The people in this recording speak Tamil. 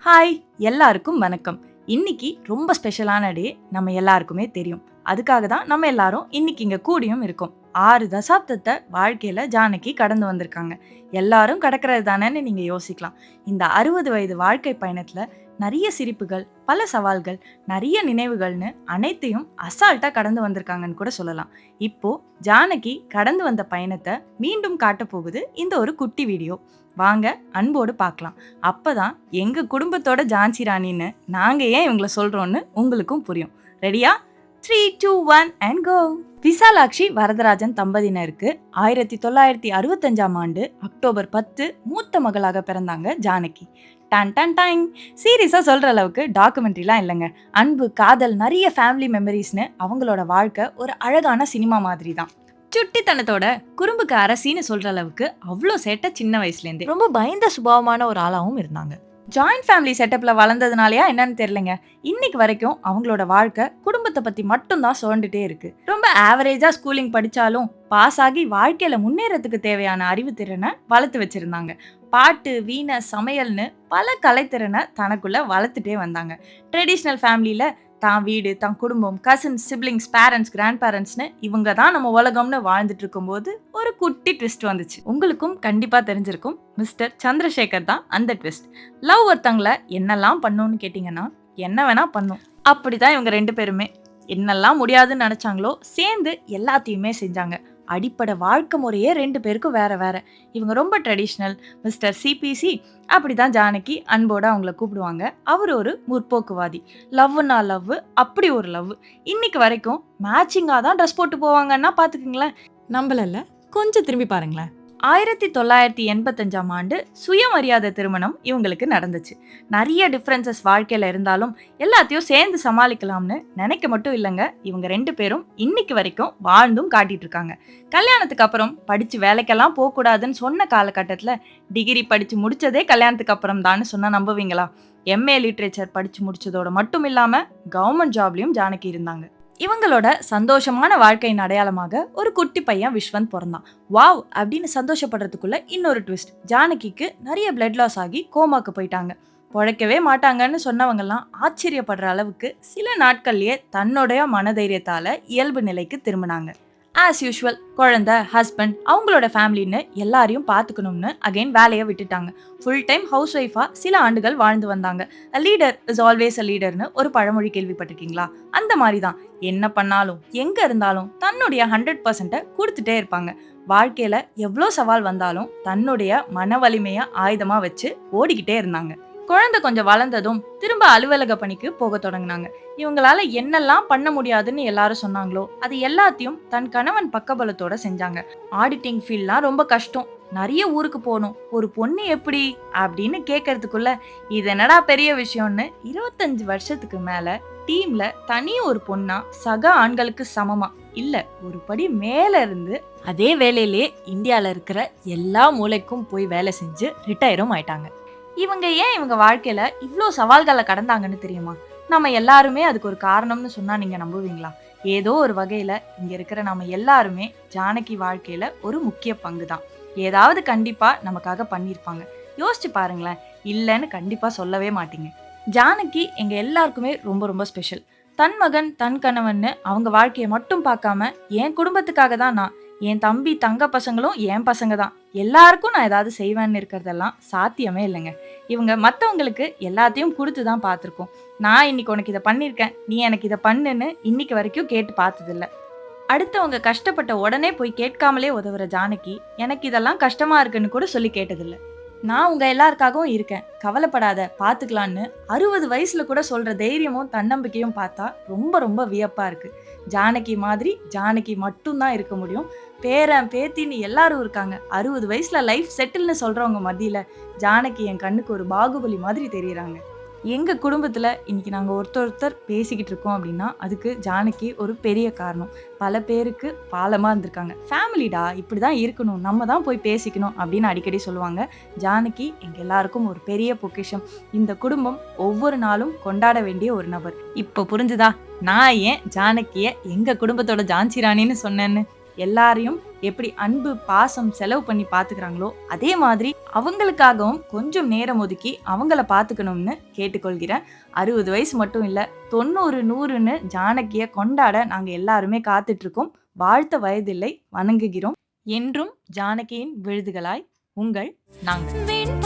ஹாய் எல்லாருக்கும் வணக்கம். இன்னைக்கு ரொம்ப ஸ்பெஷலான டே நம்ம எல்லாருக்குமே தெரியும். அதுக்காக தான் நம்ம எல்லாரும் இன்னைக்கு இங்க கூடியும் இருக்கோம். 6 தசாப்தத்தை வாழ்க்கையில ஜானகி கடந்து வந்திருக்காங்க. எல்லாரும் கடக்கிறது தானேன்னு நீங்க யோசிக்கலாம். இந்த 60 வயது வாழ்க்கை பயணத்துல நிறைய சிரிப்புகள், பல சவால்கள், நிறைய நினைவுகள்னு அனைத்தையும் அசால்ட்டா கடந்து வந்திருக்காங்கன்னு கூட சொல்லலாம். இப்போ ஜானகி கடந்து வந்த பயணத்தை மீண்டும் காட்ட போகுது இந்த ஒரு குட்டி வீடியோ. வாங்க அன்போடு பார்க்கலாம். அப்பதான் எங்க குடும்பத்தோட ஜான்சி ராணின்னு நாங்க ஏன் இவங்கள சொல்றோம்னு உங்களுக்கும் புரியும். ரெடியா? 3, 2, 1 and go. விசாலாட்சி வரதராஜன் தம்பதியினருக்கு 1965ஆம் ஆண்டு அக்டோபர் 10 மூத்த மகளாக பிறந்தாங்க ஜானகி. Done done done. சீரியஸா சொல்ற அளவுக்கு டாக்குமெண்ட்ரிலாம் இல்லைங்க. அன்பு, காதல், நிறைய ஃபேமிலி மெமரிஸ்னு அவங்களோட வாழ்க்கை ஒரு அழகான சினிமா மாதிரி தான். சுட்டித்தனத்தோட குறும்புக்கு அரசின்னு சொல்ற அளவுக்கு அவ்வளோ சேட்டை சின்ன வயசுலேருந்தே. ரொம்ப பயந்த சுபாவமான ஒரு ஆளாவும் இருந்தாங்க. ஜாயிண்ட் ஃபேமிலி செட்டப்ல வளர்ந்ததுனாலயா என்னன்னு தெரியலங்க, இன்னைக்கு வரைக்கும் அவங்களோட வாழ்க்கை குடும்பத்தை பத்தி மட்டும்தான் சுழண்டுட்டே இருக்கு. ரொம்ப ஆவரேஜா ஸ்கூலிங் படிச்சாலும் பாஸ் ஆகி வாழ்க்கையில முன்னேறதுக்கு தேவையான அறிவுத்திறனை வளர்த்து வச்சிருந்தாங்க. பாட்டு, வீணை, சமையல்னு பல கலைத்திறனை தனக்குள்ள வளர்த்துட்டே வந்தாங்க. ட்ரெடிஷ்னல் ஃபேமிலியில தான் வீடு, தான் குடும்பம், கசின்ஸ், சிப்ளிங்ஸ், பேரண்ட்ஸ், கிராண்ட் பேரண்ட்ஸ்னு இவங்க தான் நம்ம உலகம்னு வாழ்ந்துட்டு இருக்கும்போது ஒரு குட்டி ட்விஸ்ட் வந்துச்சு. உங்களுக்கும் கண்டிப்பா தெரிஞ்சிருக்கும், மிஸ்டர் சந்திரசேகர் தான் அந்த ட்விஸ்ட். லவ் ஒருத்தங்கள என்னெல்லாம் பண்ணுன்னு கேட்டிங்கன்னா என்ன வேணா பண்ணும். அப்படிதான் இவங்க 2 பேருமே என்னெல்லாம் முடியாதுன்னு நினைச்சாங்களோ சேர்ந்து எல்லாத்தையுமே செஞ்சாங்க. அடிப்படை வாழ்க்கை முறையே 2 பேருக்கும் வேற வேற. இவங்க ரொம்ப ட்ரெடிஷ்னல். மிஸ்டர் சிபிசி அப்படிதான் ஜானகி அன்போட அவங்கள கூப்பிடுவாங்க. அவர் ஒரு முற்போக்குவாதி. லவ்னா லவ், அப்படி ஒரு லவ். இன்னைக்கு வரைக்கும் மேட்சிங்கா தான் ட்ரெஸ் போட்டு போவாங்கன்னா பாத்துக்குங்களேன். நம்பலல்ல, கொஞ்சம் திரும்பி பாருங்களேன். 1985ஆம் ஆண்டு சுயமரியாதை திருமணம் இவங்களுக்கு நடந்துச்சு. நிறைய டிஃப்ரென்சஸ் வாழ்க்கையில இருந்தாலும் எல்லாத்தையும் சேர்ந்து சமாளிக்கலாம்னு நினைக்க மட்டும் இல்லைங்க. இவங்க 2 பேரும் இன்னைக்கு வரைக்கும் வாழ்ந்தும் காட்டிட்டு இருக்காங்க. கல்யாணத்துக்கு அப்புறம் படிச்சு வேலைக்கெல்லாம் போக கூடாதுன்னு சொன்ன காலகட்டத்துல டிகிரி படிச்சு முடிச்சதே கல்யாணத்துக்கு அப்புறம் தான் சொன்னா நம்புவீங்களா? எம்ஏ லிட்ரேச்சர் படிச்சு முடிச்சதோட மட்டும் இல்லாம கவர்மெண்ட் ஜாப்லயும் ஜானகி இருந்தாங்க. இவங்களோட சந்தோஷமான வாழ்க்கையின் அடையாளமாக ஒரு குட்டி பையன் விஸ்வந்த் பிறந்தான். வாவ் அப்படின்னு சந்தோஷப்படுறதுக்குள்ள இன்னொரு ட்விஸ்ட். ஜானகிக்கு நிறைய பிளட் லாஸ் ஆகி கோமாக்கு போயிட்டாங்க. பொழைக்கவே மாட்டாங்கன்னு சொன்னவங்கெல்லாம் ஆச்சரியப்படுற அளவுக்கு சில நாட்கள்லயே தன்னுடைய மனதைரியத்தால இயல்பு நிலைக்கு திரும்பினாங்க. ஆஸ் யூஷுவல் குழந்தை, ஹஸ்பண்ட், அவங்களோட ஃபேமிலின்னு எல்லாரையும் பார்த்துக்கணும்னு அகைன் வேலையை விட்டுட்டாங்க. ஃபுல் டைம் ஹவுஸ் ஒய்ஃபா சில ஆண்டுகள் வாழ்ந்து வந்தாங்க. A leader is always a லீடர்னு ஒரு பழமொழி கேள்விப்பட்டிருக்கீங்களா? அந்த மாதிரி தான் என்ன பண்ணாலும் எங்க இருந்தாலும் தன்னுடைய 100% கொடுத்துட்டே இருப்பாங்க. வாழ்க்கையில எவ்வளோ சவால் வந்தாலும் தன்னுடைய மன வலிமையை ஆயுதமா வச்சு ஓடிக்கிட்டே இருந்தாங்க. குழந்தை கொஞ்சம் வளர்ந்ததும் திரும்ப அலுவலக பணிக்கு போக தொடங்கினாங்க. இவங்களால என்னெல்லாம் பண்ண முடியாதுன்னு எல்லாரும் சொன்னாங்களோ அது எல்லாத்தையும் தன் கணவன் பக்கபலத்தோட செஞ்சாங்க. ஆடிட்டிங் ஃபீல்ட்லாம் ரொம்ப கஷ்டம், நிறைய ஊருக்கு போகணும், ஒரு பொண்ணு எப்படி அப்படின்னு கேட்கறதுக்குள்ள இது என்னடா பெரிய விஷயம்னு 25 வருஷத்துக்கு மேல டீம்ல தனி ஒரு பொண்ணா சக ஆண்களுக்கு சமமா இல்ல ஒரு படி மேல இருந்து அதே வேலையிலே இந்தியால இருக்கிற எல்லா மூலைக்கும் போய் வேலை செஞ்சு ரிட்டையரும் ஆயிட்டாங்க. இவங்க ஏன் இவங்க வாழ்க்கையில இவ்ளோ சவால்களை கடந்தாங்கன்னு தெரியுமா? நம்ம எல்லாருமே அதுக்கு ஒரு காரணம்னு சொன்னா நீங்க நம்புவீங்களா? ஏதோ ஒரு வகையில இங்க இருக்கிற நம்ம எல்லாருமே ஜானகி வாழ்க்கையில ஒரு முக்கிய பங்கு தான். ஏதாவது கண்டிப்பா நமக்காக பண்ணியிருப்பாங்க. யோசிச்சு பாருங்களேன், இல்லைன்னு கண்டிப்பா சொல்லவே மாட்டீங்க. ஜானகி எங்க எல்லாருக்குமே ரொம்ப ரொம்ப ஸ்பெஷல். தன் மகன், தன் கணவன்னு அவங்க வாழ்க்கையை மட்டும் பார்க்காம என் குடும்பத்துக்காக தான் நான், என் தம்பி தங்க பசங்களும் என் பசங்க தான், எல்லாருக்கும் நான் ஏதாவது செய்வேன்னு இருக்கிறதெல்லாம் சாத்தியமே இல்லைங்க. இவங்க மற்றவங்களுக்கு எல்லாத்தையும் கொடுத்து தான் பார்த்துருக்கோம். நான் இன்னைக்கு உனக்கு இதை பண்ணியிருக்கேன், நீ எனக்கு இதை பண்ணுன்னு இன்னைக்கு வரைக்கும் கேட்டு பார்த்ததில்ல. அடுத்தவங்க கஷ்டப்பட்ட உடனே போய் கேட்காமலே உதவுற ஜானகி எனக்கு இதெல்லாம் கஷ்டமா இருக்குன்னு கூட சொல்லி கேட்டதில்ல. நான் உங்க எல்லாருக்காகவும் இருக்கேன், கவலைப்படாத, பாத்துக்கலான்னு 60 வயசுல கூட சொல்ற தைரியமும் தன்னம்பிக்கையும் பார்த்தா ரொம்ப ரொம்ப வியப்பா இருக்கு. ஜானகி மாதிரி ஜானகி மட்டும்தான் இருக்க முடியும். பேரன் பேத்தின்னு எல்லாரும் இருக்காங்க. 60 வயசுல லைஃப் செட்டில்னு சொல்றவங்க மத்தியில ஜானகி என் கண்ணுக்கு ஒரு பாகுபலி மாதிரி தெரியுறாங்க. எங்க குடும்பத்துல இன்னைக்கு நாங்க ஒருத்தர் பேசிக்கிட்டு இருக்கோம் அப்படின்னா அதுக்கு ஜானகி ஒரு பெரிய காரணம். பல பேருக்கு பாலமா இருந்திருக்காங்க. ஃபேமிலிடா இப்படிதான் இருக்கணும், நம்ம தான் போய் பேசிக்கணும் அப்படின்னு அடிக்கடி சொல்லுவாங்க. ஜானகி எங்க எல்லாருக்கும் ஒரு பெரிய பொக்கிஷம். இந்த குடும்பம் ஒவ்வொரு நாளும் கொண்டாட வேண்டிய ஒரு நபர். இப்போ புரிஞ்சுதா நான் ஏன் ஜானகிய எங்க குடும்பத்தோட ஜான்சி ராணின்னு சொன்னேன்னு? எல்லாரையும் எப்படி அன்பு, பாசம் செலவு பண்ணி பார்த்துக்கிறாங்களோ, அதே மாதிரி அவங்களுக்காகவும் கொஞ்சம் நேரம் ஒதுக்கி அவங்கள பார்த்துக்கணும்னு கேட்டுக்கொள்கிறேன். 60 வயசு மட்டும் இல்ல, 90, 100ன்னு ஜானகிய கொண்டாட நாங்க எல்லாருமே காத்துட்ருக்கோம். வாழ்த்த வயதில்லை, வணங்குகிறோம். என்றும் ஜானகியின் விழுதுகளாய் உங்கள் நாங்க.